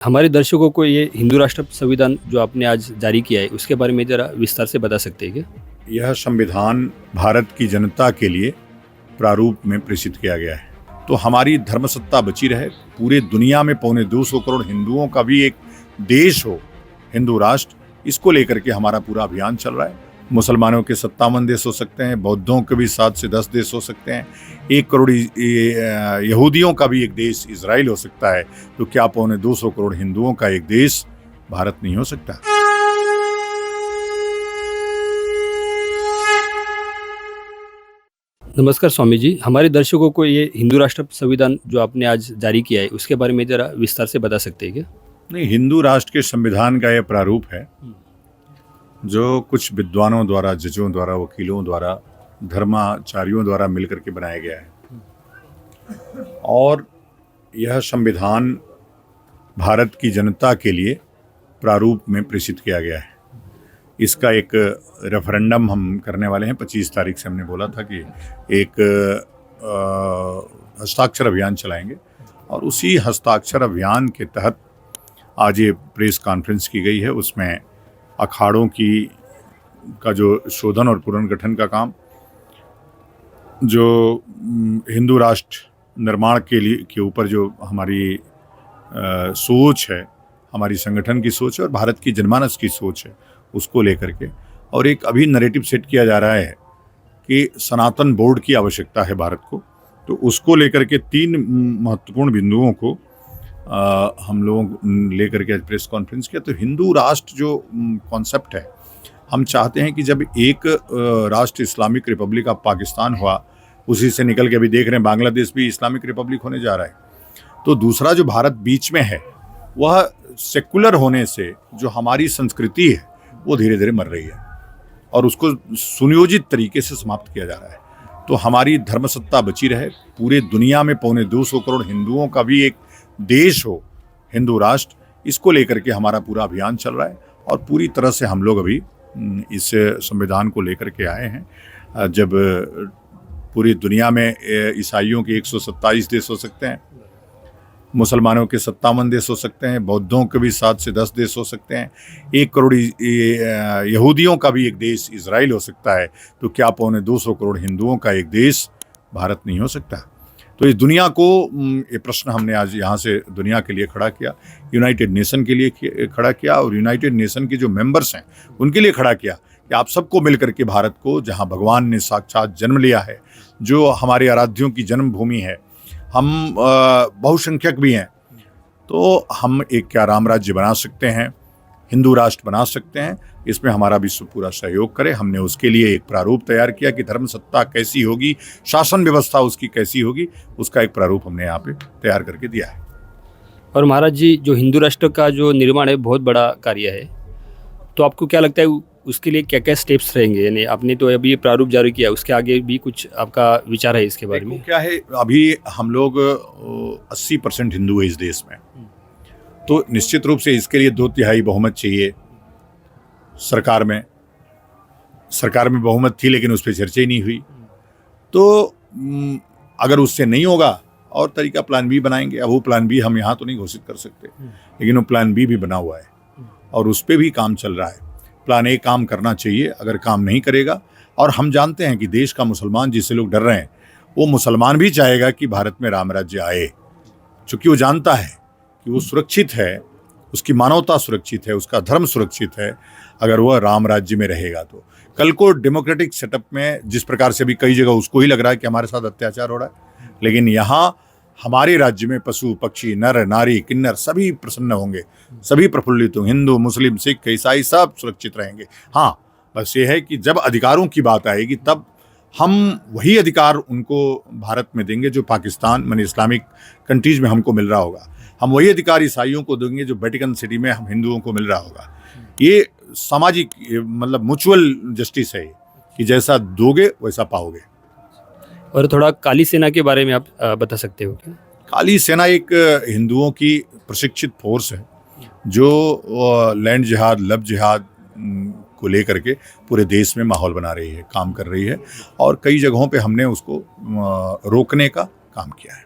हमारे दर्शकों को ये हिंदू राष्ट्र संविधान जो आपने आज जारी किया है उसके बारे में ज़रा विस्तार से बता सकते हैं क्या? यह संविधान भारत की जनता के लिए प्रारूप में प्रेषित किया गया है। तो हमारी धर्मसत्ता बची रहे, पूरे दुनिया में 250 करोड़ हिंदुओं का भी एक देश हो, हिंदू राष्ट्र, इसको लेकर के हमारा पूरा अभियान चल रहा है। मुसलमानों के 57 देश हो सकते हैं, बौद्धों के भी 7 से 10 देश हो सकते हैं, 1 करोड़ यहूदियों का भी एक देश इजराइल हो सकता है। तो क्या 250 करोड़ हिंदुओं का एक देश भारत नहीं हो सकता? नमस्कार स्वामी जी, हमारे दर्शकों को ये हिंदू राष्ट्र संविधान जो आपने आज जारी किया है उसके बारे में ज़रा विस्तार से बता सकते हैं क्या? नहीं, हिंदू राष्ट्र के संविधान का यह प्रारूप है जो कुछ विद्वानों द्वारा, जजों द्वारा, वकीलों द्वारा, धर्माचार्यों द्वारा मिलकर के बनाया गया है। और यह संविधान भारत की जनता के लिए प्रारूप में प्रेषित किया गया है। इसका एक रेफरेंडम हम करने वाले हैं। 25 तारीख से हमने बोला था कि एक हस्ताक्षर अभियान चलाएंगे, और उसी हस्ताक्षर अभियान के तहत आज ये प्रेस कॉन्फ्रेंस की गई है। उसमें अखाड़ों का जो शोधन और पुनर्गठन का काम, जो हिंदू राष्ट्र निर्माण के ऊपर जो हमारी सोच है, हमारी संगठन की सोच है और भारत की जनमानस की सोच है, उसको लेकर के, और एक अभी नैरेटिव सेट किया जा रहा है कि सनातन बोर्ड की आवश्यकता है भारत को। तो उसको लेकर के 3 महत्वपूर्ण बिंदुओं को हम लोग लेकर के प्रेस कॉन्फ्रेंस किया। तो हिंदू राष्ट्र जो कॉन्सेप्ट है, हम चाहते हैं कि जब एक राष्ट्र इस्लामिक रिपब्लिक ऑफ पाकिस्तान हुआ, उसी से निकल के अभी देख रहे हैं बांग्लादेश भी इस्लामिक रिपब्लिक होने जा रहा है। तो दूसरा जो भारत बीच में है, वह सेकुलर होने से जो हमारी संस्कृति है वो धीरे धीरे मर रही है और उसको सुनियोजित तरीके से समाप्त किया जा रहा है। तो हमारी धर्मसत्ता बची रहे, पूरे दुनिया में 250 करोड़ हिंदुओं का भी एक देश हो, हिंदू राष्ट्र, इसको लेकर के हमारा पूरा अभियान चल रहा है। और पूरी तरह से हम लोग अभी इस संविधान को लेकर के आए हैं। जब पूरी दुनिया में ईसाइयों के 127 देश हो सकते हैं, मुसलमानों के 57 देश हो सकते हैं, बौद्धों के भी 7 से 10 देश हो सकते हैं, 1 करोड़ यहूदियों का भी एक देश इजराइल हो सकता है। तो क्या 250 करोड़ हिंदुओं का एक देश भारत नहीं हो सकता? तो इस दुनिया को ये प्रश्न हमने आज यहाँ से दुनिया के लिए खड़ा किया, यूनाइटेड नेशन के लिए खड़ा किया, और यूनाइटेड नेशन के जो मेंबर्स हैं उनके लिए खड़ा किया कि आप सबको मिलकर के भारत को, जहाँ भगवान ने साक्षात जन्म लिया है, जो हमारे आराध्यों की जन्मभूमि है, हम बहुसंख्यक भी हैं, तो हम एक क्या राम राज्य बना सकते हैं, हिंदू राष्ट्र बना सकते हैं। इसमें हमारा विश्व पूरा सहयोग करे। हमने उसके लिए एक प्रारूप तैयार किया कि धर्म सत्ता कैसी होगी, शासन व्यवस्था उसकी कैसी होगी, उसका एक प्रारूप हमने यहाँ पे तैयार करके दिया है। और महाराज जी, जो हिंदू राष्ट्र का जो निर्माण है बहुत बड़ा कार्य है, तो आपको क्या लगता है उसके लिए क्या क्या स्टेप्स रहेंगे? यानी आपने तो अभी प्रारूप जारी किया, उसके आगे भी कुछ आपका विचार है इसके बारे में? क्या है, अभी हम लोग 80% हिंदू है इस देश में, तो निश्चित रूप से इसके लिए 2/3 बहुमत चाहिए। सरकार में बहुमत थी, लेकिन उस पर चर्चा ही नहीं हुई। तो अगर उससे नहीं होगा और तरीका प्लान बी बनाएंगे। अब वो प्लान बी हम यहाँ तो नहीं घोषित कर सकते, लेकिन वो प्लान बी भी बना हुआ है और उस पर भी काम चल रहा है। प्लान ए काम करना चाहिए, अगर काम नहीं करेगा, और हम जानते हैं कि देश का मुसलमान, जिससे लोग डर रहे हैं, वो मुसलमान भी चाहेगा कि भारत में राम राज्य आए, क्योंकि वो जानता है कि वो सुरक्षित है, उसकी मानवता सुरक्षित है, उसका धर्म सुरक्षित है अगर वह राम राज्य में रहेगा। तो कल को डेमोक्रेटिक सेटअप में, जिस प्रकार से अभी कई जगह उसको ही लग रहा है कि हमारे साथ अत्याचार हो रहा है, लेकिन यहाँ हमारे राज्य में पशु पक्षी, नर नारी, किन्नर सभी प्रसन्न होंगे, सभी प्रफुल्लित होंगे, हिंदू मुस्लिम सिख ईसाई सब सुरक्षित रहेंगे। हाँ, बस ये है कि जब अधिकारों की बात आएगी तब हम वही अधिकार उनको भारत में देंगे जो पाकिस्तान माने इस्लामिक कंट्रीज में हमको मिल रहा होगा। हम वही अधिकार ईसाइयों को देंगे जो वेटिकन सिटी में हम हिंदुओं को मिल रहा होगा। ये सामाजिक मतलब म्यूचुअल जस्टिस है कि जैसा दोगे वैसा पाओगे। और थोड़ा काली सेना के बारे में आप बता सकते हो क्या? काली सेना एक हिंदुओं की प्रशिक्षित फोर्स है जो लैंड जिहाद, लब जिहाद को लेकर के पूरे देश में माहौल बना रही है, काम कर रही है, और कई जगहों पे हमने उसको रोकने का काम किया है।